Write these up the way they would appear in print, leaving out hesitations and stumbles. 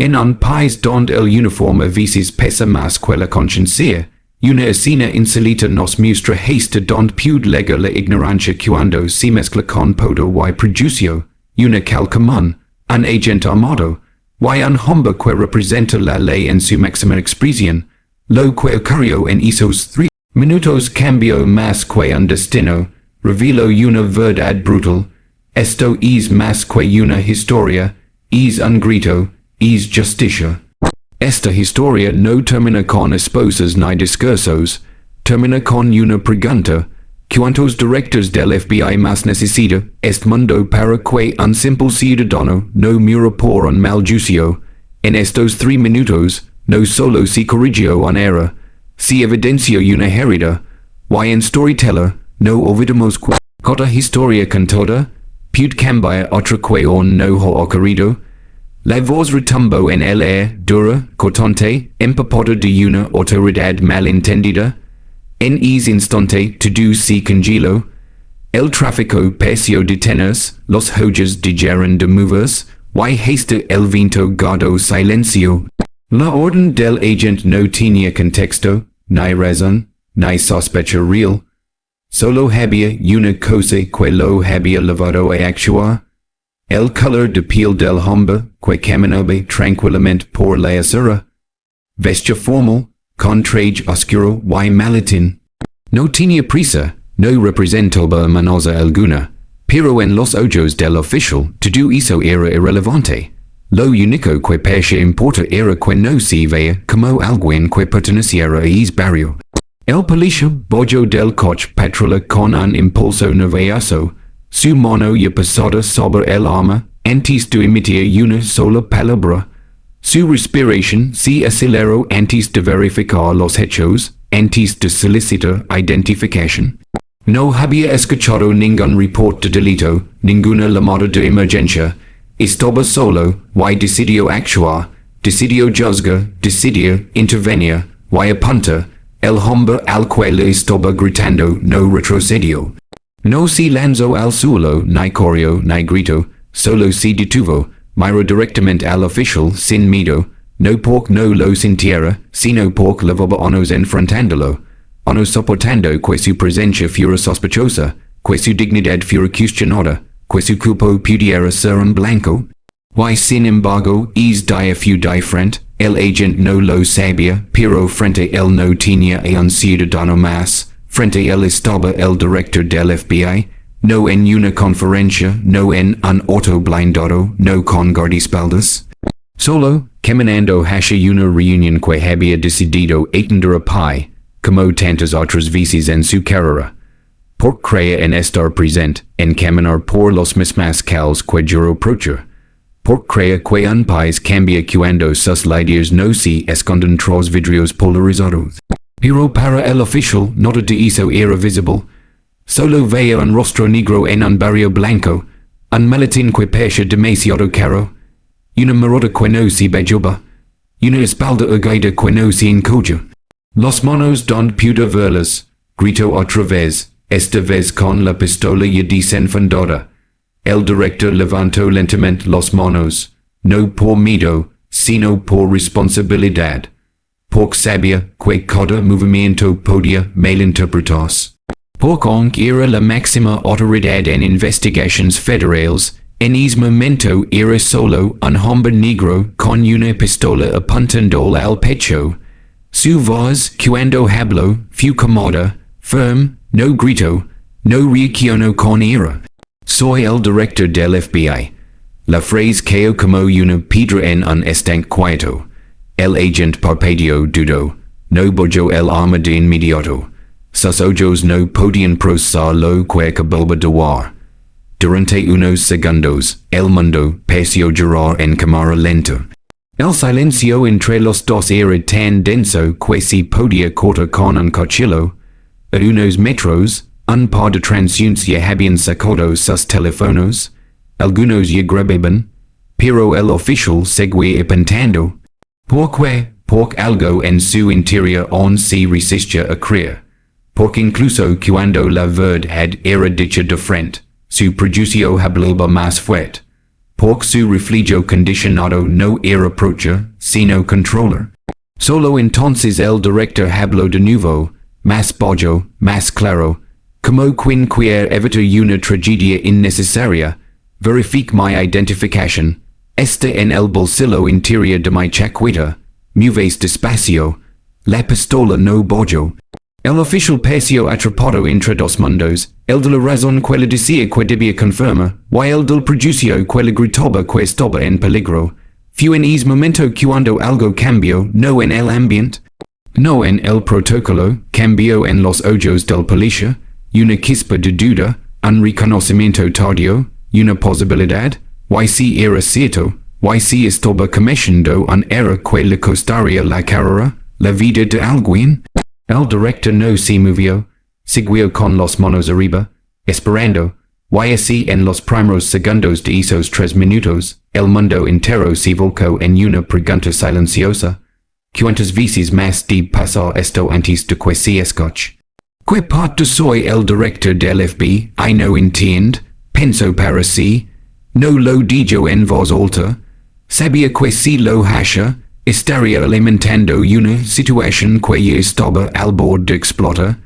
En un país donde el uniforme a veces pesa más que la conciencia, una escena insolita nos muestra hasta donde puede llegar la ignorancia cuando se mezcla con poder y prejuicio, una calcamón, un agente armado, y un hombre que representa la ley en su máxima expresión, lo que ocurrió en esos 3 minutos cambió más que un destino, reveló una verdad brutal, esto es más que una historia, es un grito, es justicia. Esta historia no termina con esposas ni discursos, termina con una pregunta: ¿cuántos directores del FBI más necesita este mundo para que un simple ciudadano no mure por un mal juicio? En estos 3 minutos, no solo se corrigió un error, se evidenció una herida, y en Storyteller no olvidamos que cada historia contada puede cambiar otra que no ha ocurrido. La voz retumbó en el aire, dura, cortante, empapada de una autoridad malentendida. En ese instante todo se congeló. El tráfico pareció detenerse, los joyas dejaron de moverse, y hasta el viento guardó silencio. La orden del agente no tenía contexto, ni razón, ni sospecha real. Solo había una cosa que lo había llevado a actuar. El color de piel del hombre que caminaba tranquilamente por la acera. Vestía formal, con traje oscuro y maletín. No tenía prisa, no representaba amenaza alguna, pero en los ojos del oficial todo eso era irrelevante. Lo único que parecía importar era que no se veía como alguien que perteneciera a ese barrio. El policía bajó del coche patrulla con un impulso nervioso. Su mano ya posada sobre el arma, antes de emitir una sola palabra. Su respiración se aceleró antes de verificar los hechos, antes de solicitar identificación. No había escuchado ningún reporte de delito, ninguna llamada de emergencia. Estaba solo, y decidió actuar, decidió juzgar, decidió intervenir, y apunta. El hombre al cual le estaba gritando no retrocedió. No se lanzó al suelo, ni corrió, ni gritó, solo se detuvo, miró directamente al oficial sin miedo, no porque no lo sintiera, sino porque llevaba años enfrentándolo, años soportando que su presencia fuera sospechosa, que su dignidad fuera cuestionada, que su culpa pudiera ser un blanco. Y sin embargo, es día fue diferente, el agente no lo sabía, pero frente a él no tenía a un ciudadano más. Frente a él estaba el director del FBI, no en una conferencia, no en un auto blindado, no con guardaespaldas. Solo, caminando hacia una reunión que había decidido atender a pie, como tantas otras veces en su carrera. Porque creía en estar presente, en caminar por los mismos calles que juró proteger. Porque creía que un país cambia cuando sus líderes no se esconden tras vidrios polarizados. Pero para el oficial nada de eso era visible. Solo veía un rostro negro en un barrio blanco, un maletín que parecía demasiado caro, una mirada que no se bajaba, una espalda erguida que no se encogió. Los manos donde pude verlas, gritó otra vez, esta vez con la pistola ya desenfundada. El director levantó lentamente las manos, no por miedo, sino por responsabilidad. Porque sabía que cada movimiento podía malinterpretarse. Porque aunque era la máxima autoridad en investigaciones federales, en ese momento era solo un hombre negro con una pistola apuntando al pecho. Su voz, cuando habló, fue cómoda, firme, no gritó, no reaccionó con ira. Soy el director del FBI. La frase cayó como una piedra en un estanque quieto. El agente parpadeó dudó, no bajó el arma de inmediato. Sus ojos no podían procesar lo que acababa de ver. Durante unos segundos, el mundo pareció girar en cámara lenta. El silencio entre los dos era tan denso que se podía cortar con un cuchillo. A unos metros, un par de transeúntes habían sacado sus teléfonos. Algunos ya grababan, pero el oficial seguía apuntando. Porque algo en su interior aún se resistía a creer. Porque incluso cuando la verdad era dicha de frente, su prejuicio hablaba más fuerte. Pork su refugio condicionado no irreproche, sino controller. Solo entonces el director habló de nuevo, más bajo, más claro, como quien quiere evitar una tragedia innecesaria, verifique mi identificación, este en el bolsillo interior de mi chaqueta, mueves despacio, la pistola no bojo. El oficial pareció atrapado entre dos mundos, el de la razón que le decía que debía confirmar, y el del prejuicio que le gritaba que estaba en peligro. Fue en ese momento cuando algo cambió, no en el ambiente, no en el protocolo, cambió en los ojos del policía, una chispa de duda, un reconocimiento tardío, una posibilidad, y si era cierto, y si estaba cometiendo un error que le costaría la carrera, la vida de alguien. El director no se movió, siguió con los manos arriba, esperando, y así en los primeros segundos de esos 3 minutos, el mundo entero se volcó en una pregunta silenciosa. ¿Cuántas veces más de pasar esto antes de que se escuche? ¿Qué parte soy el director del FBI? No entiendo, penso para sí, no lo digo en voz alta, sabía que si lo hacía, estaría alimentando una situación que ya estaba al borde de explotar.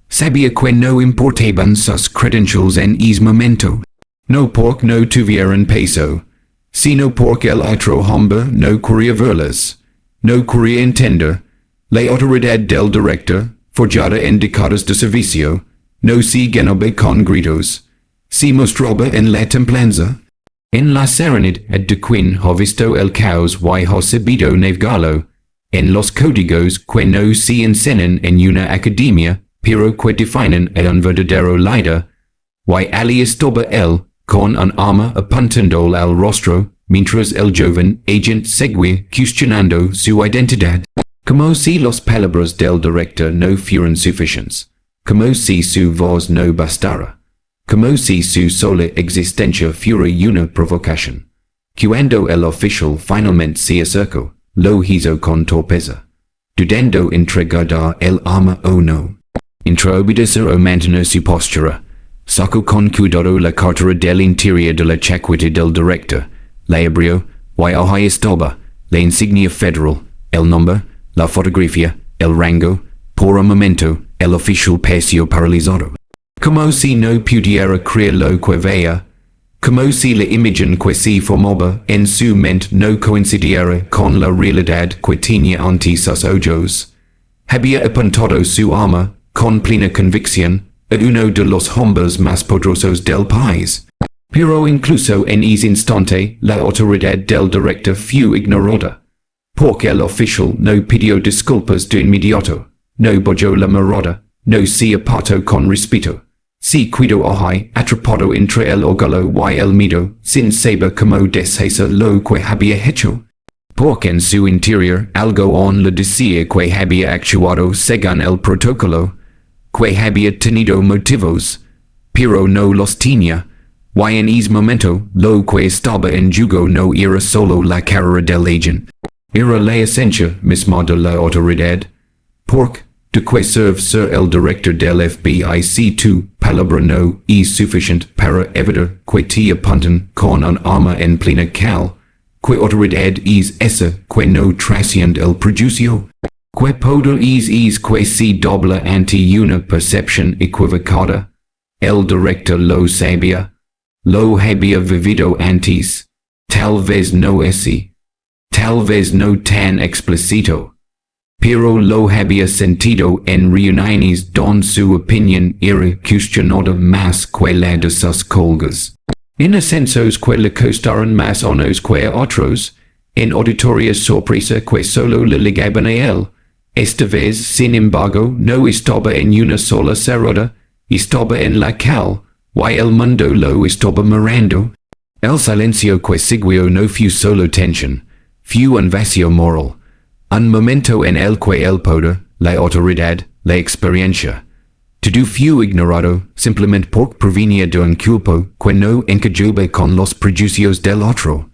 Sabía que no importaban sus credentials en ese momento. No porque no tuvieran peso, sino porque el otro hombre no quería verlas. No quería entender. La autoridad del director, forjada en décadas de servicio, no se ganaba con gritos. Se mostraba en la templanza. En la serenidad de quien ha visto el caos y ha sabido navegarlo, en los códigos que no se enseñan en una academia, pero que definen a un verdadero líder, y allí estaba él, con un arma apuntando al rostro, mientras el joven agente seguía cuestionando su identidad. Como si las palabras del director no fueran suficientes, como si su voz no bastara. Como si su sola existencia fuera una provocación. Cuando el oficial finalmente se acercó, lo hizo con torpeza, dudando entregar el arma o no. Entre obedecer o mantener su postura, sacó con cuidado la cartera del interior de la chaqueta del director, la abrió, y ahí estaba, la insignia federal, el nombre, la fotografía, el rango. Por un momento, el oficial pareció paralizado. Como si no pudiera creer lo que veía, como si la imagen que se formaba en su mente no coincidiera con la realidad que tenía ante sus ojos. Había apuntado su arma, con plena convicción, a uno de los hombres más poderosos del país. Pero incluso en ese instante, la autoridad del director fue ignorada. Porque el oficial no pidió disculpas de inmediato, no bajó la mirada, no se apartó con respeto. Se quedó ahí, atrapado entre el orgullo y el miedo, sin saber cómo deshacer lo que había hecho. Porque en su interior algo le decía que había actuado según el protocolo, que había tenido motivos, pero no los tenía, y en ese momento lo que estaba en juego no era solo la carrera del agente, era la esencia misma de la autoridad. Porque de que serve ser el director del FBI si tu palabra no es suficiente para evitar que te apunten con un arma en plena cal? ¿Qué autoridad es esa que no trasciende el prejuicio? ¿Qué poder es que se dobla ante una percepción equivocada? El director lo sabía. Lo había vivido antes. Tal vez no así. Tal vez no tan explícito. Pero lo había sentido en reuniones donde su opinión era cuestionada más que la de sus colegas. En ascensos que le costaron más unos que a otros, en auditorios sorpresa que solo le ligaban a él. Esta vez, sin embargo, no estaba en una sola cerrada, estaba en la cal, y el mundo lo estaba mirando. El silencio que siguió no fue solo tensión, fue un vacío moral. Un momento en el que el poder, la autoridad, la experiencia, todo fue ignorado simplemente porque provenía de un culpo que no encajaba con los prejuicios del otro.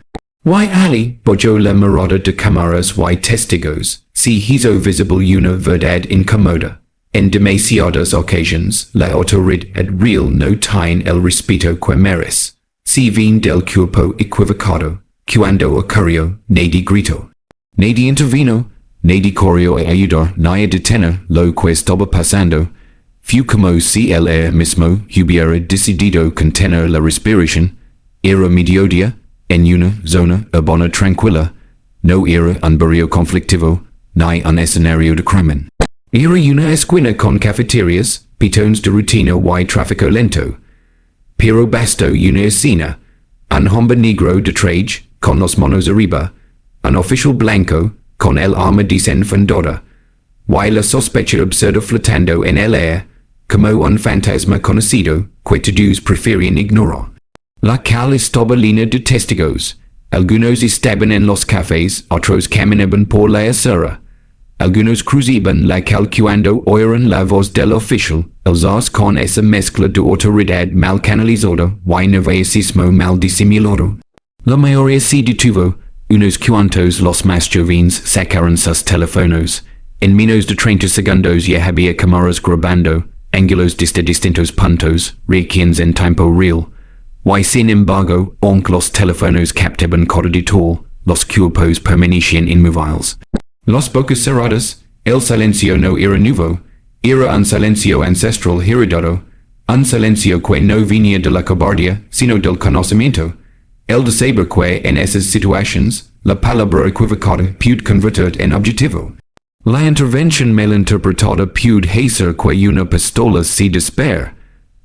Y allí, bajo la mirada de cámaras y testigos, se hizo visible una verdad incómoda. En demasiadas ocasiones, la autoridad real no tiene el respeto que merece. si vin del cuerpo equivocado, cuando ocurrió, nadie gritó, nadie intervino, nadie corrió a ayudar, nadie detener lo que estaba pasando. Fue como si él mismo hubiera decidido contener la respiración. Era mediodía, en una zona urbana tranquila. No era un barrio conflictivo, ni un escenario de crimen. Era una esquina con cafeterias, pitones de rutina y tráfico lento. Pero bastó una escena. Un hombre negro de traje, con los manos arriba. Un oficial blanco, con el arma desenfundada. Y la sospecha absurda flotando en el aire, como un fantasma conocido, que todos preferían ignorar. La calle estaba llena de testigos. Algunos estaban en los cafés, otros caminaban por la acera. Algunos cruzaban la calle cuando oyeron la voz del oficial, ellos con esa mezcla de autoridad mal canalizada y nerviosismo mal disimulado. La mayoría se detuvo, unos cuantos los más jóvenes sacaron sus teléfonos. En menos de 30 segundos ya había cámaras grabando, ángulos desde distintos puntos, reacciones en tiempo real. Y sin embargo, aunque los teléfonos captaban cada detalle, los cuerpos permanecían inmóviles. Los bocas cerradas, el silencio no era nuevo, era un silencio ancestral heredado, un silencio que no venía de la cobardía, sino del conocimiento. El de saber que en esas situaciones, la palabra equivocada puede convertir en objetivo. La intervención malinterpretada puede hacer que una pistola se dispare,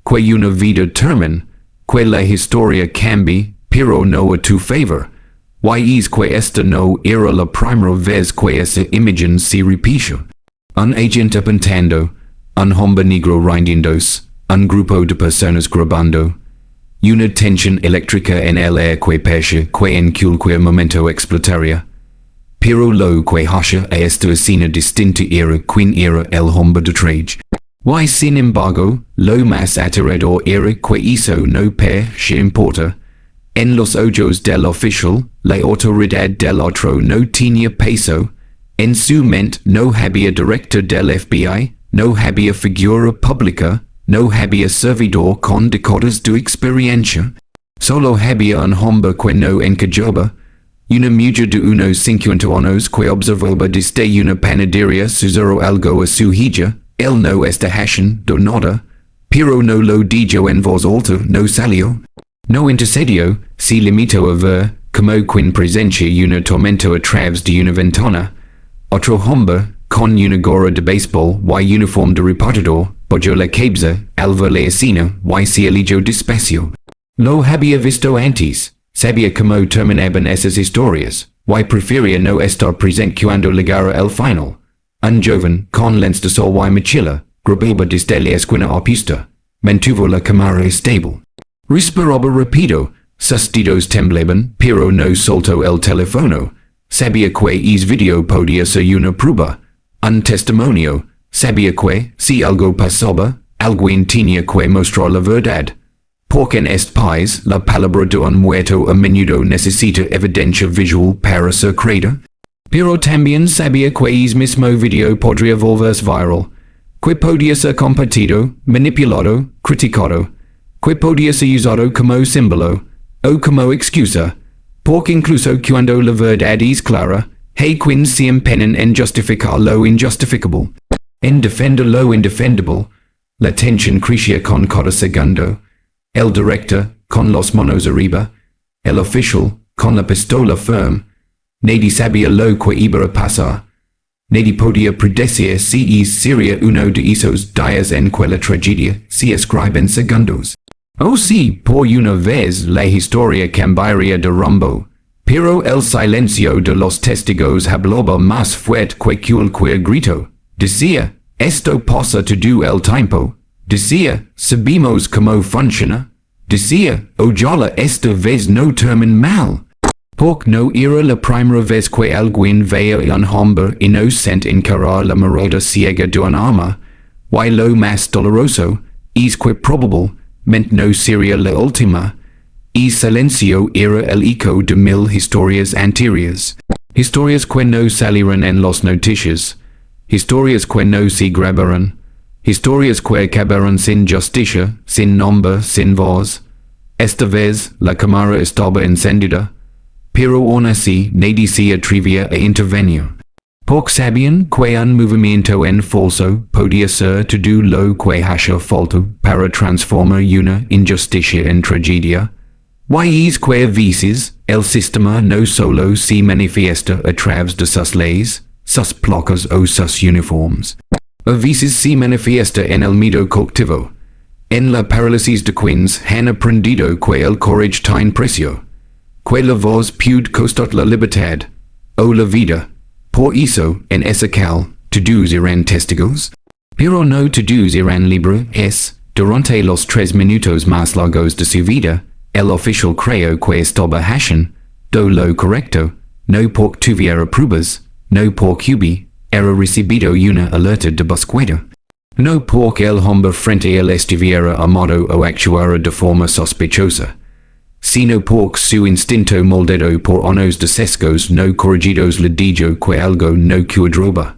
que una vida termine, que la historia cambie, pero no a tu favor. Y es que esta no era la primera vez que esa imagen se repite. Un agente apuntando, un hombre negro rindiéndose, un grupo de personas grabando. Una tensión eléctrica en el aire que pesa que en cualquier momento explotaría. Pero lo que hace a esta escena distinta era quien era el hombre de traje. Y sin embargo, lo más aterrador era que eso no se importa. En los ojos del oficial, la autoridad del otro no tenía peso. En su mente no había director del FBI, no había figura pública, no había servidor con décadas de experiencia. Solo había un hombre que no encajaba. Una mujer de unos 50 años que observaba desde una panadería susurró algo a su hija. Él no está haciendo nada, pero no lo dijo en voz alta, no salió. No intercedió, se limitó a ver, como quien presencia una tormenta a través de una ventana. Otro hombre, con una gorra de béisbol y uniforme de repartidor, bajó la cabeza, al ver la escena, y se alejó despacio. Lo había visto antes, sabía cómo terminaban esas historias, y prefería no estar presente cuando llegara el final. Un joven, con lentes de sol y mochila, grababa desde la esquina opuesta. Mantuvo la cámara estable. Respiraba rápido, sus dedos temblaban, pero no soltó el teléfono. Sabía que ese video podía ser una prueba, un testimonio. Sabía que, si algo pasaba, alguien tenía que mostrar la verdad. Porque en este país, la palabra de un muerto a menudo necesita evidencia visual para ser creída. Pero también sabía que ese mismo video podría volverse viral, que podía ser compartido, manipulado, criticado, que podía ser usado como símbolo, o como excusa, porque incluso cuando la verdad es clara, hay quienes se empeñan en justificar lo injustificable, en defender lo indefendible. La tensión crecía con cada segundo. El director, con las manos arriba, el oficial, con la pistola firme. Nadie sabía lo que iba a pasar. Nadie podía predecir si sería uno de esos días en que la tragedia se escribe en segundos. O si, por una vez, la historia cambiaría de rumbo. Pero el silencio de los testigos hablaba más fuerte que cualquier grito. Decía, esto pasa todo el tiempo. Decía, sabemos cómo funciona. Decía, ojalá esta vez no termine mal. Porque no era la primera vez que alguien veía a un hombre inocente encarar la mirada ciega de un arma, y lo más doloroso, es que probablemente no sería la última. El silencio era el eco de 1000 historias anteriores. Historias que no salieron en las noticias. Historias que no se grabaron. Historias que acabaron sin justicia, sin nombre, sin voz. Esta vez, la cámara estaba encendida, pero aún así nadie se atrevía a intervenir. Porque sabían que un movimiento en falso podía ser todo lo que hacía falta para transformar una injusticia en tragedia. Y es que a veces el sistema no solo se manifiesta a través de sus leyes, sus placas o sus uniformes. A veces se manifiesta en el miedo colectivo. En la parálisis de quienes han aprendido que el courage tiene precio, que la voz puede costar la libertad o la vida. Por eso, en ese cal, todos eran testigos, pero no todos eran libres. Durante los 3 minutos más largos de su vida, el oficial creyó que estaba haciendo lo correcto, no porque tuviera pruebas, no porque era recibido una alerta de búsqueda, no porque el hombre frente a él estuviera armado o actuara de forma sospechosa, sino porque su instinto moldado por años de sesgos no corregidos le dijo que algo no cuadraba.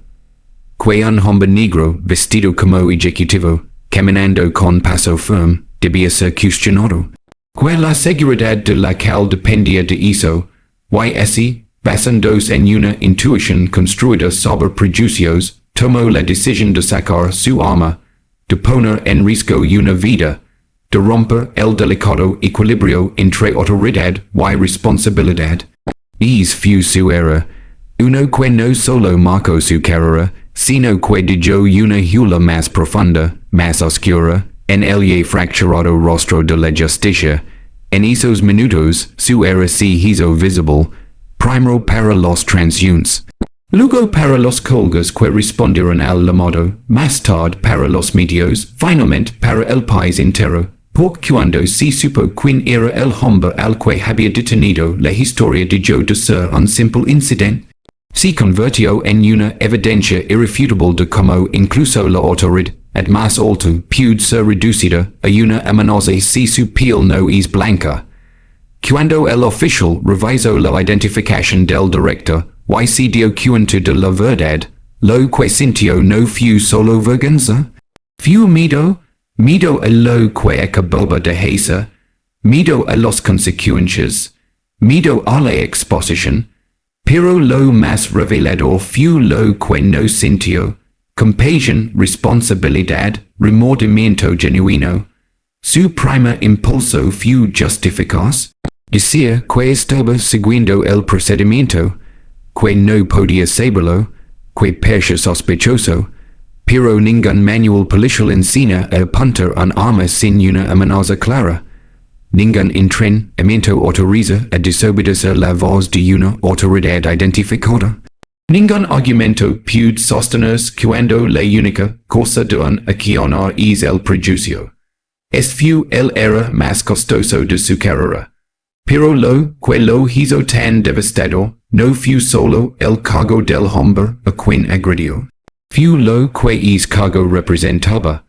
Que un hombre negro, vestido como ejecutivo, caminando con paso firme, debía ser cuestionado. Que la seguridad de la cal dependía de eso, y así, basándose en una intuición construida sobre prejuicios, tomó la decisión de sacar su arma, de poner en riesgo una vida, de romper el delicado equilibrio entre autoridad y responsabilidad. Es fue su era, uno que no solo marcó su carrera, sino que dejó una huella más profunda, más oscura, en el ya fracturado rostro de la justicia. En esos minutos, su era se hizo visible, primero para los transeúntes, luego para los colgas que respondieron al llamado, más tarde para los medios, finalmente para el país entero. Porque cuando se supo quién era el hombre al que había detenido, la historia dejó de ser un simple incidente. Se convirtió en una evidencia irrefutable de cómo incluso la autoridad más alta puede ser reducida a una amenaza si su piel no es blanca. Cuando el oficial revisó la identificación del director, y se dio cuenta de la verdad, lo que sintió no fue solo vergüenza, fue miedo a lo que acababa de hacer, miedo a las consecuencias, miedo a la exposición, pero lo más revelador fue lo que no sintió, compasión, responsabilidad, remordimiento genuino. Su primer impulso fue justificarse, decir que estaba siguiendo el procedimiento, que no podía saberlo, que parecía sospechoso, pero ningún manual policial enseña a apuntar un arma sin una amenaza clara. Ningún entrenamiento autoriza a desobedecer la voz de una autoridad identificada. Ningún argumento puede sostenerse cuando la única cosa de un accionar es el prejuicio. Es fue el error más costoso de su carrera. Pero lo que lo hizo tan devastador no fue solo el cargo del hombre a quien agredió. Fue lo que es cargo representaba.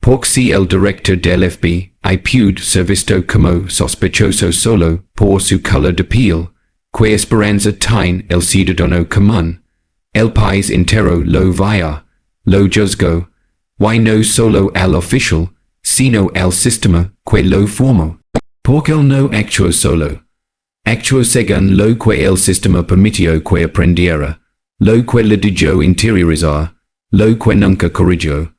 Porque si el director del FBI puede ser visto como sospechoso solo por su color de piel, que esperanza tiene el ciudadano común. El país entero lo vaya, lo juzgó, y no solo al oficial, sino al sistema que lo formó. Porque él no actuó solo. Actuó según lo que el sistema permitió que aprendiera, lo que le dejó interiorizar, lo que nunca corrigió.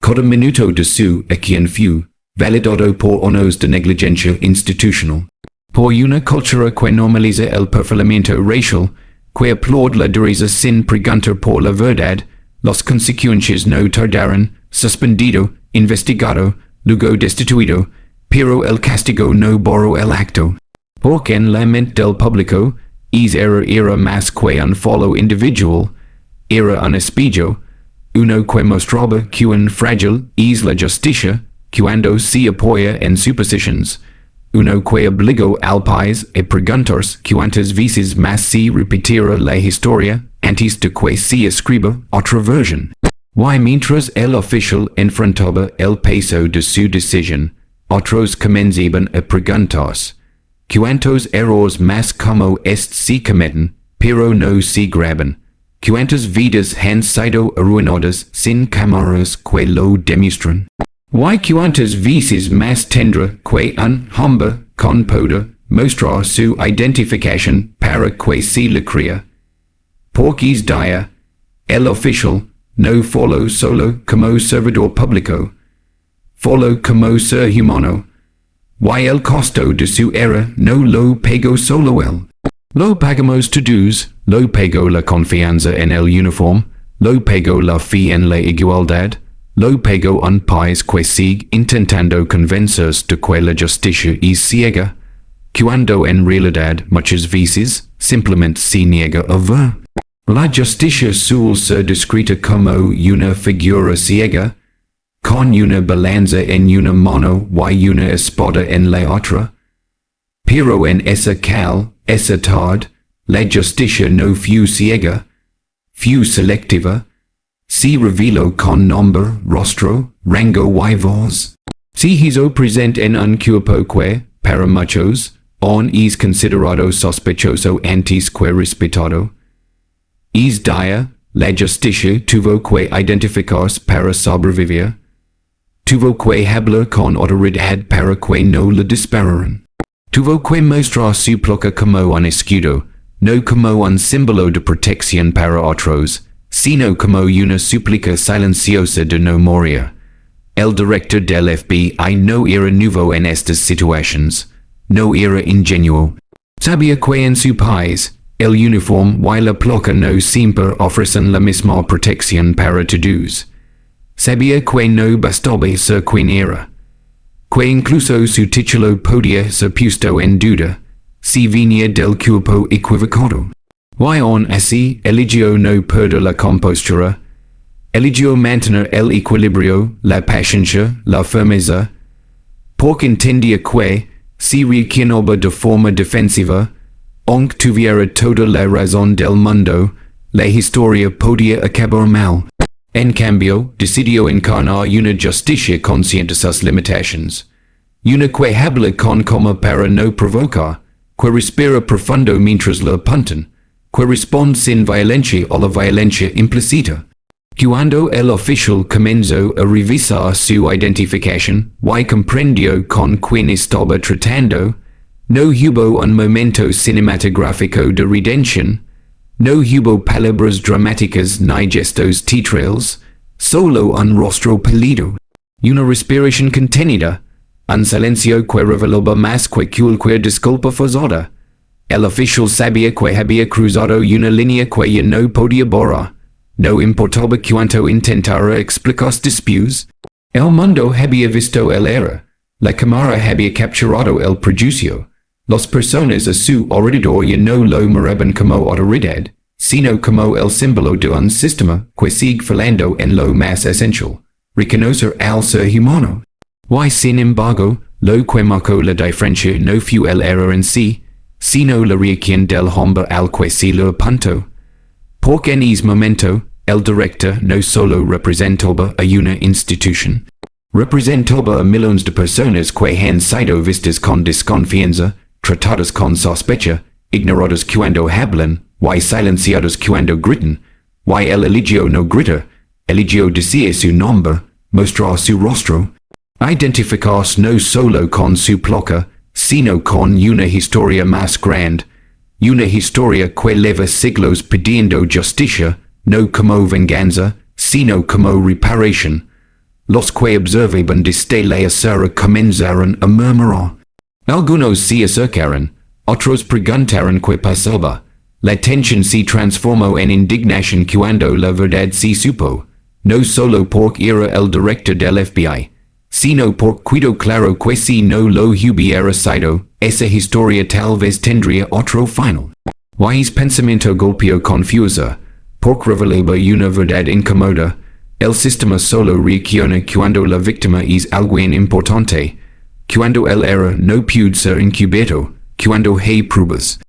Cada minuto de su acción fue validado por años de negligencia institucional, por una cultura que normaliza el perfilamiento racial, que aplaude la dureza sin preguntar por la verdad. Las consecuencias no tardaron, suspendido, investigado, luego destituido, pero el castigo no borró el acto. Porque en la mente del público, era más que un follow individual, era un espejo, uno que mostraba cuán frágil es la justicia cuando se apoya en suposiciones, uno que obligó al país a preguntarse cuántas veces más se repetirá la historia antes de que se escriba otra versión. Y mientras el oficial enfrentaba el peso de su decisión, otros comenzaban a preguntarse cuántos errores más como este se cometen, pero no se graban. Cuántas vidas han sido arruinadas sin cámaras que lo demuestran. Y cuantas veces más tendrá que un hombre con poder mostrar su identificación para que se le crea. Porque es día, el oficial no follow solo como servidor público, follow como ser humano. Y el costo de su era no lo pagó solo él. Lo pagamos todos, lo pagó la confianza en el uniforme, lo pagó la fe en la igualdad, lo pagó un país que sigue intentando convencerse de que la justicia es ciega, cuando en realidad muchas veces simplemente se niega a ver. La justicia suele ser descrita como una figura ciega, con una balanza en una mano y una espada en la otra. Pero en esa tarde, la justicia no fue ciega, fue selectiva, se reveló con nombre, rostro, rango y voz. Se hizo presente en un cuerpo que, para muchos, aún es considerado sospechoso antes que respetado. Es día, la justicia tuvo que identificarse para sobrevivir. Tuvo que hablar con autoridad para que no le dispararan. Tuvo que mostrar su placa como un escudo, no como un símbolo de protección para otros, sino como una súplica silenciosa de no morir. El director del FBI no era nuevo en estas situaciones, no era ingenuo. Sabía que en su país, el uniforme y la placa no siempre ofrecen la misma protección para todos. Sabía que no bastaba ser quien era, que incluso su título podía ser puesto en duda, si venía del cuerpo equivocado. Y aún así, eligió no perder la compostura, eligió mantener el equilibrio, la paciencia, la firmeza, porque entendía que, si reaccionaba de forma defensiva, aunque tuviera toda la razón del mundo, la historia podía acabar mal. En cambio, decidió encarnar una justicia consciente de sus limitaciones. Una que habla con calma para no provocar, que respira profundo mientras la apuntan, que responde sin violencia a la violencia implícita. Cuando el oficial comenzó a revisar su identificación y comprendió con quién estaba tratando, no hubo un momento cinematográfico de redención, no hubo palabras dramáticas ni gestos teatrales, solo un rostro pálido, una respiración contenida, un silencio que revelaba más que cualquier disculpa forzada. El oficial sabía que había cruzado una línea que ya no podía borrar. No importaba cuánto intentara explicar después. El mundo había visto el error. La cámara había capturado el prejuicio. Las personas a su alrededor ya no lo miraban como autoridad, sino como el símbolo de un sistema que sigue fallando en lo más esencial, reconocer al ser humano. Y sin embargo, lo que marcó la diferencia no fue el error en sí, sino la reacción del hombre al que se lo apuntó. Porque en ese momento, el director no solo representaba a una institución, representaba a millones de personas que han sido vistas con desconfianza, tratadas con sospecha, ignoradas cuando hablan, y silenciadas cuando gritan, y él eligió no gritar, eligió decir su nombre, mostrar su rostro, identificarse no solo con su placa, sino con una historia más grande, una historia que lleva siglos pidiendo justicia, no como venganza, sino como reparación. Los que observaban desde la acera comenzaron a murmurar. Algunos se acercaron, otros preguntaron qué pasaba. La tensión se transformó en indignación cuando la verdad se supo, no solo porque era el director del FBI, sino porque quedó claro que si no lo hubiera sido, esa historia tal vez tendría otro final. Y ese pensamiento golpeó confusa, porque revelaba una verdad incómoda. El sistema solo reacciona cuando la víctima es alguien importante, cuando el error no puede ser encubierto, cuando hay pruebas,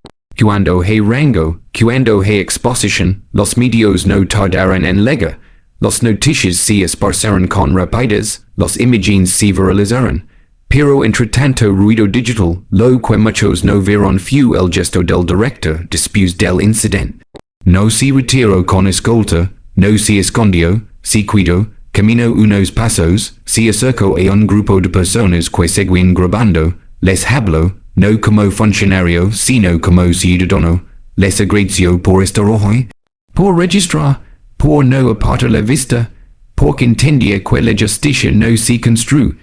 cuando hay rango, cuando hay exposición, los medios no tardaron en llegar, las noticias se esparcieron con rapidez, las imágenes se viralizaron, pero entre tanto ruido digital, lo que muchos no vieron fue el gesto del director después del incidente. No se retiró con escolta, no se escondió, se cuidó, camino unos pasos, si acerco a un grupo de personas que siguen grabando, les hablo, no como funcionario, sino como ciudadano, les agradeció por estar hoy, por registrar, por no apartar la vista, porque entendía que la justicia no se construye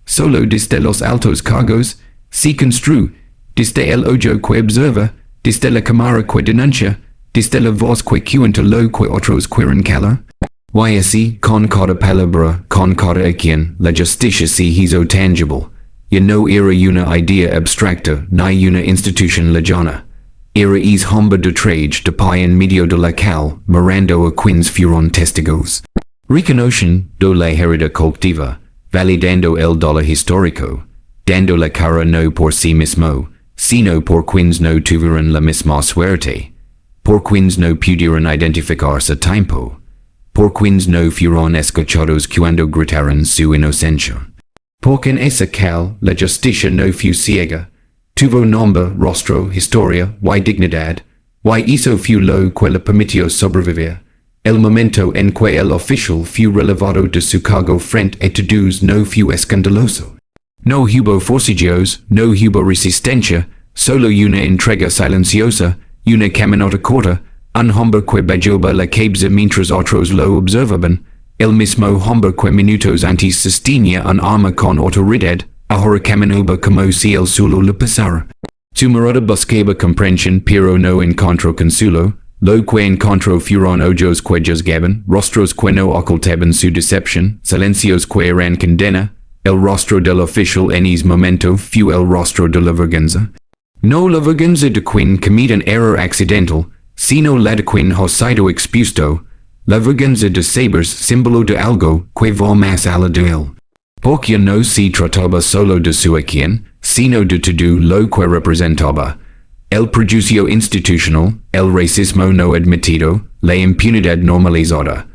solo desde los altos cargos, se construye desde el ojo que observa, desde la cámara que denuncia, desde la voz que cuenta lo que otros quieren callar. Y así, con cada palabra, con cada acción, la justicia se hizo tangible. Ya no era una idea abstracta, ni una institución lejana. Era hombre de traje de pie en medio de la cal, mirando a quienes fueron testigos. Reconocen de la herida colectiva, validando el dolor histórico, dando la cara no por sí mismo, sino por quienes no tuvieron la misma suerte, por quienes no pudieron identificarse a tiempo, por quienes no fueron escuchados cuando gritaron su inocencia. Porque en esa cal la justicia no fue ciega, tuvo nombre, rostro, historia, y dignidad, y hizo fue lo que le permitió sobrevivir. El momento en que el oficial fue relevado de su cargo frente a todos no fue escandaloso. No hubo forcejeos, no hubo resistencia, solo una entrega silenciosa, una caminata corta, un hombre que bajaba la cabeza mientras otros lo observaban, el mismo hombre que minutos antes sostenía un arma con autoridad, ahora caminaba como si el solo le pasara. Su mirada buscaba comprensión pero no encontró consuelo, lo que encontró fueron ojos que juzgaban, rostros que no ocultaban su decepción, silencios que eran condena. El rostro del oficial en ese momento fue el rostro de la vergüenza. No la vergüenza de quien comete un error accidental, sino la de quien ha sido expuesto. La vergüenza de saber símbolo de algo que va más allá de él. Porque no se trataba solo de su acción, sino de todo lo que representaba. El prejuicio institucional, el racismo no admitido, la impunidad normalizada.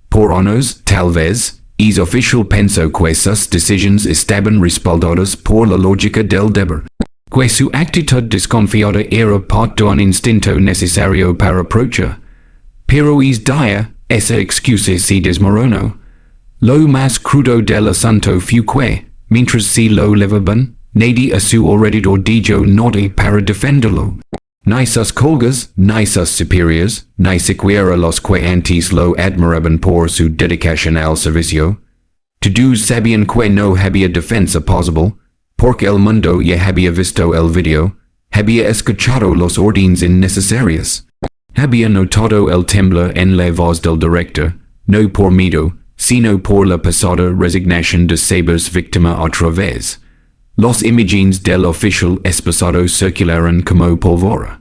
Por años, tal vez, el oficial pensó que sus decisiones estaban respaldadas por la lógica del deber. Que su actitud desconfiada era parte de un instinto necesario para approachar. Pero es día, esa excusa se desmoronó. Lo más crudo del asunto fue que, mientras se lo levaban, nadie a su alrededor dijo nada para defenderlo. Ni sus colegas, ni sus superiores, ni siquiera los que antes lo admiraban por su dedicación al servicio. Todos sabían que no había defensa posible, porque el mundo ya había visto el video, había escuchado los órdenes innecesarios. Había notado el temblor en la voz del director, no por miedo, sino por la pasada resignación de saberse víctima otra vez. Los imágenes del oficial esposado circularon como pólvora.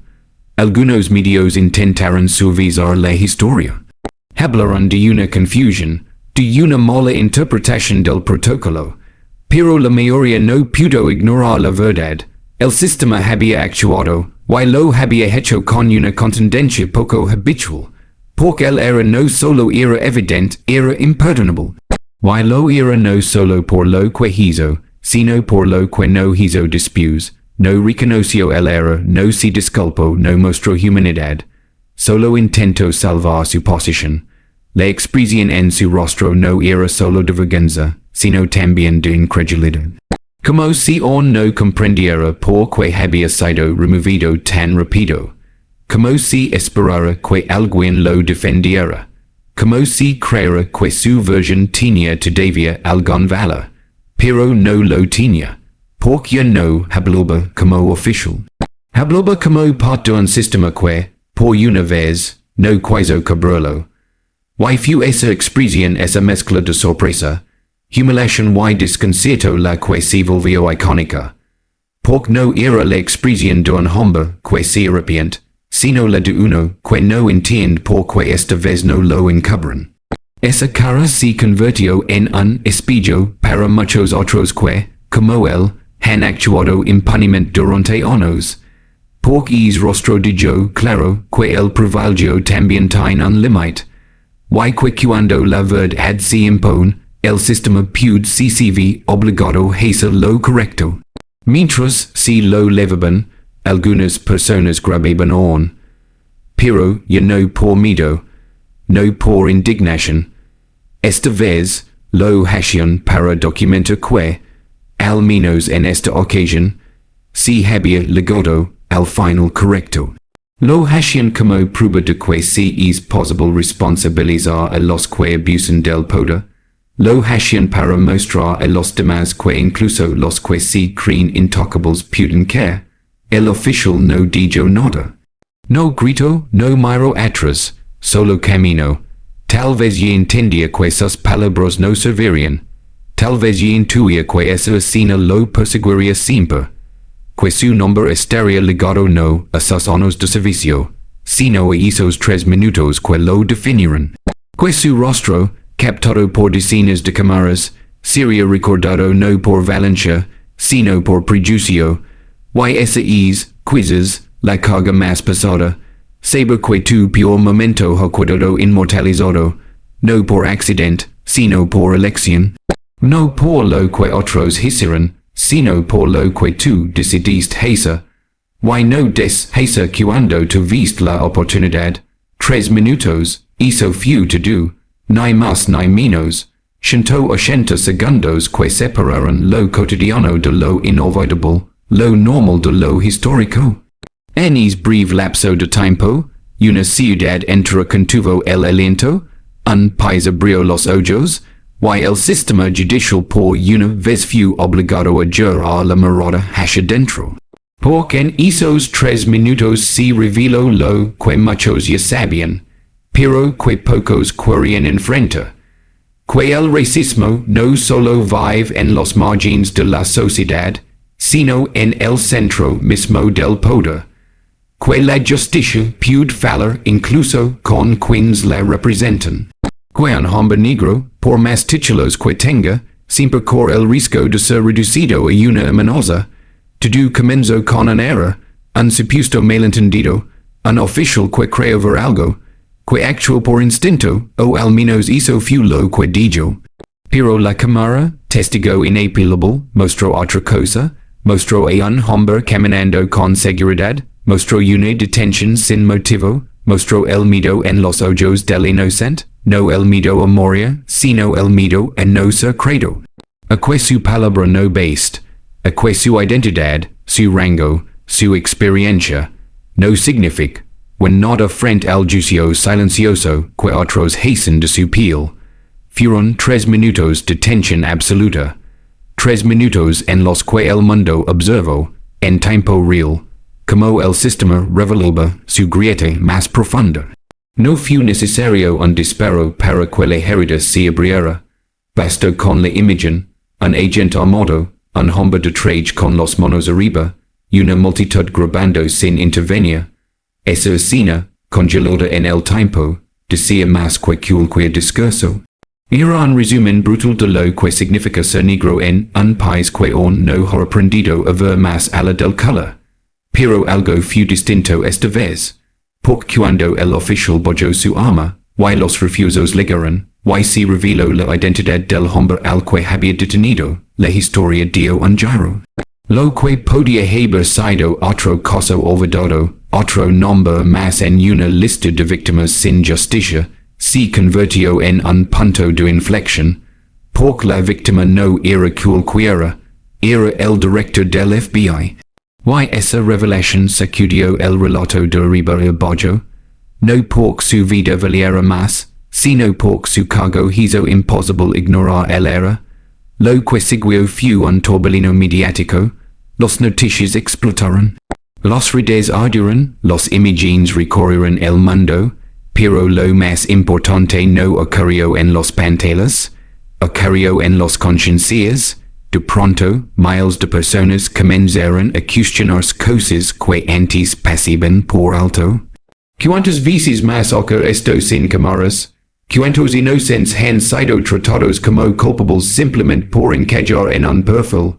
Algunos medios intentaron suavizar la historia. Hablaron de una confusión, de una mala interpretación del protocolo. Pero la mayoría no pudo ignorar la verdad. El sistema había actuado, y lo había hecho con una contundencia poco habitual. Porque el error no solo era evidente, era imperdonable. Y lo era no solo por lo que hizo, sino por lo que no hizo después. No reconoció el error, no se disculpó, no mostró humanidad. Solo intentó salvar su posición. La expresión en su rostro no era solo de vergüenza, sino también de incredulidad. Como si aún no comprendiera por qué había sido removido tan rápido. Como si esperara que alguien lo defendiera. Como si creyera que su versión tenía todavía algún valor. Pero no lo tenía. Porque no hablaba como oficial. Hablaba como parte de un sistema que, por una vez, no quiso cubrirlo. Y fue esa expresión esa mezcla de sorpresa, humiliación y desconcierto la que se volvió icónica. Porque no era la expresión de un hombre que se arrepiente, sino la de uno que no entiende por qué esta vez no lo encubren. Esa cara se convirtió en un espejo para muchos otros que, como él, han actuado impunemente durante años. Porque es rostro dijo claro que el privilegio también tiene un límite. Y que cuando la verdad se impone, el sistema puede se ve obligado a hacer lo correcto. Mientras se lo levaban, algunas personas grababan aún. Pero ya no por miedo, no por indignación. esta vez, lo hacían para documentar que, al menos en esta ocasión, se había llegado al final correcto. Lo hacían como prueba de que se es posible responsabilizar a los que abusan del poder. Lo hacían para mostrar a los demás que incluso los que se creen intocables pueden caer. El oficial no dijo nada. No grito, no miro atrás, solo camino. Tal vez y entendía que sus palabras no servirían. Tal vez y intuía que esa escena lo perseguiría siempre. Que su nombre estaría ligado no a sus años de servicio, sino a esos 3 minutos que lo definieron. Que su rostro, captado por decenas de cámaras, sería recordado no por valencia, sino por prejuicio. Y esa es, quizás, la carga más pesada. Saber que tu peor momento ha quedado inmortalizado, no por accidente, sino por elección. No por lo que otros hicieron, sino por lo que tú decidiste hacer. Y no deshacer cuando tuviste la oportunidad. 3 minutos, hizo few to do, ni más ni menos. 180 segundos que separaron lo cotidiano de lo inolvidable, lo normal de lo histórico. En ese breve lapso de tiempo, una ciudad entera contuvo el aliento, un país abrió los ojos, y el sistema judicial por una vez fue obligado a llorar la mirada hacia dentro. Porque en esos 3 minutos se reveló lo que muchos ya sabían, pero que pocos querían enfrentar. Que el racismo no solo vive en los márgenes de la sociedad, sino en el centro mismo del poder. Que la justicia puede fallar incluso con quienes la representan. Que un hombre negro, por más títulos que tenga, siempre corre el riesgo de ser reducido a una amenaza. Todo comenzó con un error, un supuesto malentendido, un oficial que creyó ver algo, que actuó por instinto, o al menos hizo few lo que dijo. Pero la cámara, testigo inapelable, mostró otra cosa, mostró a un hombre caminando con seguridad, mostró una detención sin motivo, mostró el miedo en los ojos del inocente, no el miedo a morir, sino el miedo a no ser creído. A que su palabra no based, a que su identidad, su rango, su experiencia, no significa, when nada frente al juicio silencioso que otros hacen de su piel. Fueron 3 minutos de tensión absoluta. 3 minutos en los que el mundo observó, en tiempo real, como el sistema revelaba su grieta más profunda. No fue necesario un disparo para que la herida se abriera. Bastó con la imagen, un agente armado, un hombre de traje con los manos arriba, y una multitud grabando sin intervenir. Esa escena, congelada en el tiempo, decía más que cualquier discurso. Era un resumen brutal de lo que significa ser negro en un país que aún no ha aprendido a ver más allá del color. Pero algo fue distinto esta vez. Porque cuando el oficial bajó su arma, y los refusos llegaron, y se reveló la identidad del hombre al que había detenido, la historia dio un giro. Lo que podía haber sido otro caso olvidado, otro nombre más en una lista de víctimas sin justicia, se convirtió en un punto de inflexión, porque la víctima no era cualquiera, era el director del FBI. Y esa revelación sacudió el relato de arriba abajo, no porque su vida valiera más, sino porque su cargo hizo imposible ignorar el error. Lo que siguió fue un torbellino mediático, las noticias explotaron, los redes ardieron, los imágenes recorrieron el mundo, pero lo más importante no ocurrió en los pantallas, ocurrió en las conciencias. De pronto, miles de personas comenzaron a cuestionarse cosas que antes pasaban por alto. ¿Cuántas veces más ocurre esto sin cámaras? ¿Cuántos inocentes han sido tratados como culpables simplemente por encajar en un perfil?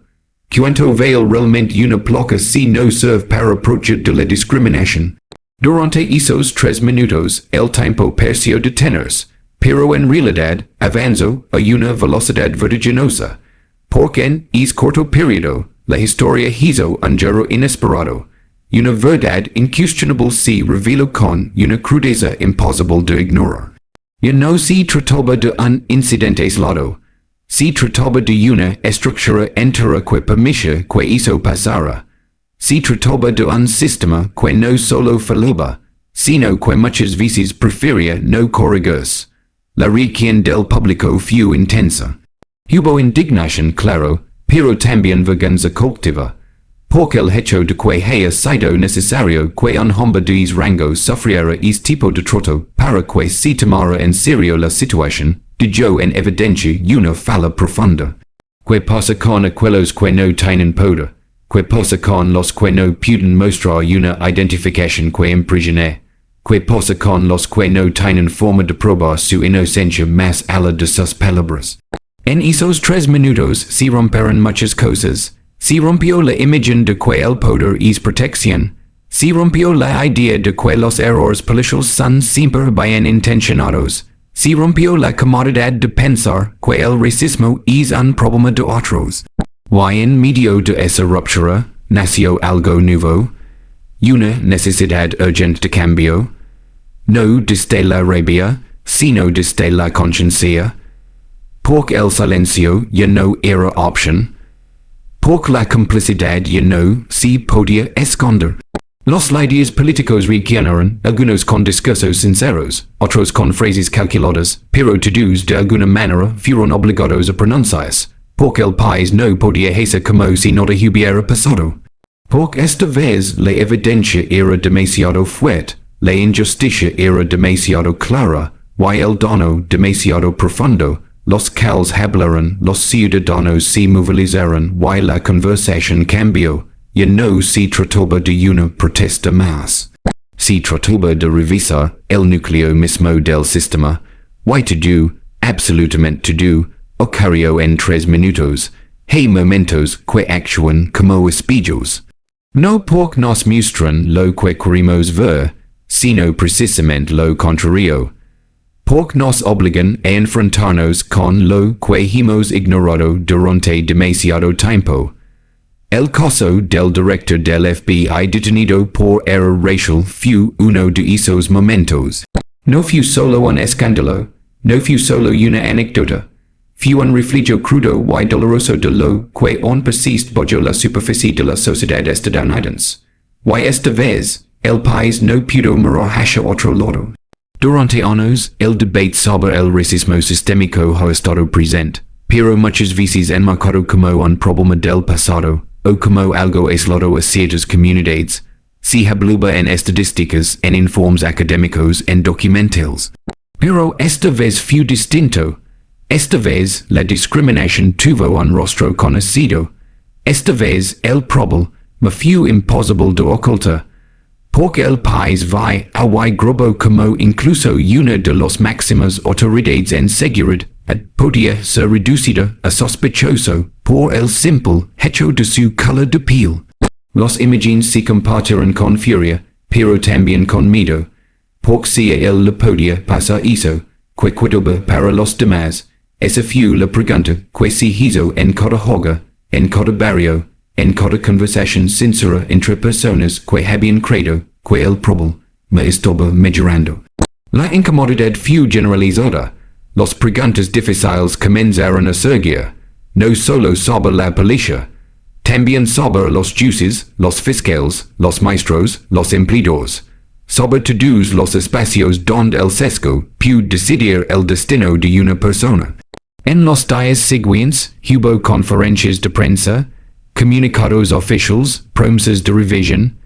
¿Cuánto vale realmente una placa si no sirve para proteger de la discriminación? Durante esos 3 minutos, el tiempo pareció detenerse, pero en realidad avanzó a una velocidad vertiginosa. Porque en ese corto periodo, la historia hizo un giro inesperado. Una verdad incuestionable se reveló con una crudeza imposible de ignorar. y no se trataba de un incidente aislado. Se trataba de una estructura entera que permitía que hizo pasara. Se trataba de un sistema que no solo fallaba, sino que muchas veces prefería no corregirse. La reacción del público fue intensa. Hubo indignación, claro, pero también vergüenza colectiva. Porque el hecho de que haya sido necesario que un hombre de rango sufriera este tipo de trato para que se tomara en serio la situación, dejó en evidencia una falla profunda. ¿Qué pasa con aquellos que no tienen poder? ¿Qué pasa con los que no pueden mostrar una identificación que impresione? ¿Qué pasa con los que no tienen forma de probar su inocencia más allá de sus palabras? En esos 3 minutos se rompieron muchas cosas. Se rompió la imagen de que el poder es protección. Se rompió la idea de que los errores políticos son siempre bien intencionados. Se rompió la comodidad de pensar que el racismo es un problema de otros. Y en medio de esa ruptura, nació algo nuevo. Una necesidad urgente de cambio. No desde la rabia, sino desde la conciencia. Porque el silencio ya no era opción. Porque la complicidad ya no se podía esconder. Los líderes políticos reaccionaron, algunos con discursos sinceros, otros con frases calculadas, pero todos de alguna manera fueron obligados a pronunciarse, porque el país no podía hacer como si nada hubiera pasado. Porque esta vez la evidencia era demasiado fuerte, la injusticia era demasiado clara, y el daño demasiado profundo. Los cuales hablaron, los ciudadanos se movilizaron y la conversación cambió. Ya no se trataba de una protesta más. Se trataba de revisar el núcleo mismo del sistema. Y todo, absolutamente todo, ocurrió en 3 minutos. Hay momentos que actúan como espejos. No porque nos muestran lo que queremos ver, sino precisamente lo contrario. Porque nos obligan a enfrentarnos con lo que hemos ignorado durante demasiado tiempo. El caso del director del FBI detenido por error racial fue uno de esos momentos. No fue solo un escándalo, no fue solo una anécdota. Fue un reflejo crudo y doloroso de lo que aún persiste bajo la superficie de la sociedad estadounidense. Y esta vez, el país no pudo mirar hacia otro lado. Durante años, el debate sobre el racismo sistémico ha estado presente, pero muchas veces enmarcado como un problema del pasado, o como algo aislado a ciertas comunidades. Se hablaba en estadísticas, en informes académicos, en documentales. Pero esta vez fue distinto. Esta vez, la discriminación tuvo un rostro conocido. Esta vez, el problema fue imposible de ocultar. Porque el país va a y grupo como incluso una de las máximas autoridades en seguridad podía ser reducida a sospechoso por el simple hecho de su color de piel. Las imágenes se compartieron con furia, pero también con miedo. Porque si él le podía pasar eso, que cuidaba para los demás, esa fue la pregunta que se hizo en cada hogar, en cada barrio, en cada conversación sincera entre personas que habían creído que el problema estaba mejorando. La incomodidad fue generalizada. Las preguntas difíciles comenzaron a surgir, no solo sobre la policía, también sobre los jueces, los fiscales, los maestros, los empleados, sobre todos los espacios donde el sesgo puede decidir el destino de una persona. En los días siguientes, hubo conferencias de prensa, comunicados oficiales, promesas de revisión,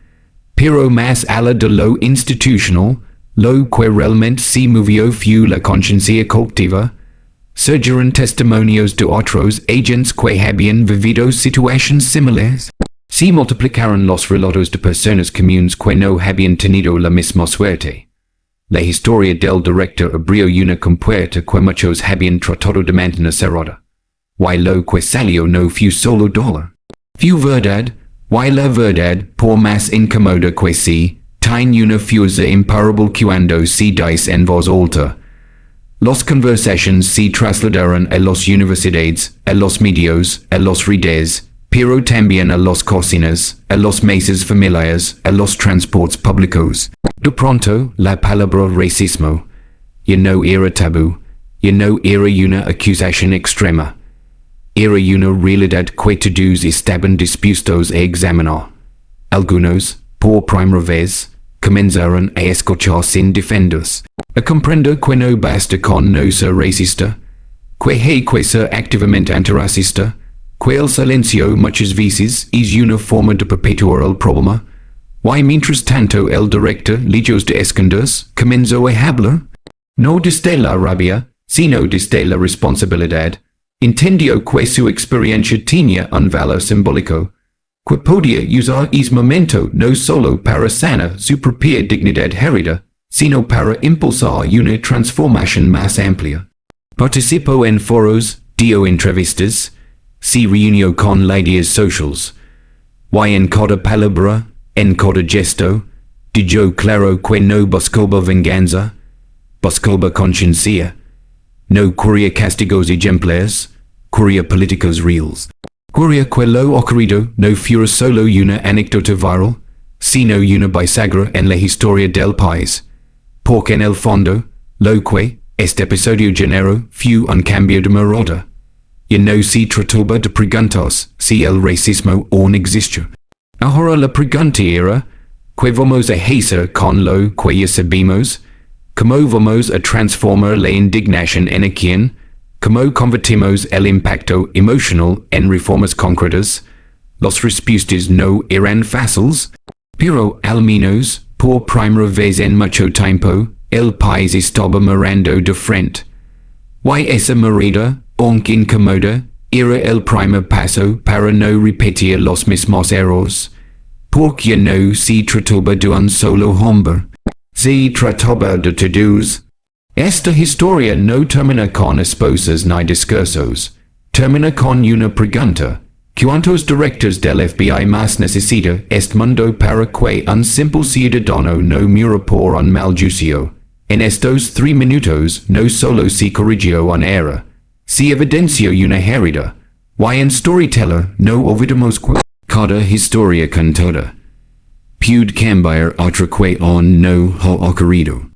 pero más allá de lo institucional, lo que realmente se movió fue la conciencia colectiva. Surgieron testimonios de otros agentes que habían vivido situaciones similares. Se multiplicaron los relatos de personas comunes que no habían tenido la misma suerte. La historia del director abrió una compuerta que muchos habían tratado de mantener cerrada. Y lo que salió no fue solo dolor. Fue verdad, y la verdad, por más incómoda que sea, tiene una fuerza imparable cuando se dice en voz alta. Las conversaciones se trasladaron a las universidades, a los medios, a las redes, pero también a las cocinas, a las mesas familiares, a los transportes públicos. De pronto, la palabra racismo, y no era tabú, y no era una acusación extrema. Era una realidad que todos estaban dispuestos a examinar. Algunos, por primera vez, comenzaron a escuchar sin defenderse, a comprender que no basta con no ser racista, que hay que ser activamente antirracista, que el silencio muchas veces es una forma de perpetuar el problema. Why mientras tanto el director, lejos de esconderse, comenzó a hablar? No desde la rabia, sino desde la responsabilidad. Entendió que su experiencia tenía un valor simbólico, que podía usar ese momento no solo para sanar su propia dignidad herida, sino para impulsar una transformación más amplia. Participó en foros, dio entrevistas, se reunió con líderes sociales. Y en cada palabra, en cada gesto, dejó claro que no buscaba venganza, buscaba conciencia. No quería castigos ejemplares, quería políticos reales. Quería que lo ocurrido no fuera solo una anécdota viral, sino una bisagra en la historia del país. Porque en el fondo, lo que este episodio generó fue un cambio de mirada. Y no se trataba de preguntarse si el racismo aún existe. Ahora la pregunta era, ¿qué vamos a hacer con lo que ya sabemos? ¿Cómo vamos a transformar la indignación en acción? ¿Cómo convertimos el impacto emocional en reformas concretas? Las respuestas no eran fáciles, pero al menos, por primera vez en mucho tiempo, el país estaba mirando de frente. Y esa mirada, aunque incómoda, era el primer paso para no repetir los mismos errores. Porque no se trataba de un solo hombre, se trataba de todos. Esta historia no termina con esposas ni discursos, termina con una pregunta. ¿Cuántos directores del FBI más necesita este mundo para que un simple ciudadano no mure por un mal juicio? En estos 3 minutos no solo se corrigió un error, se evidenció una herida. Y en Storyteller no olvidamos que cada historia contada puede cambiar otra que no ha ocurrido.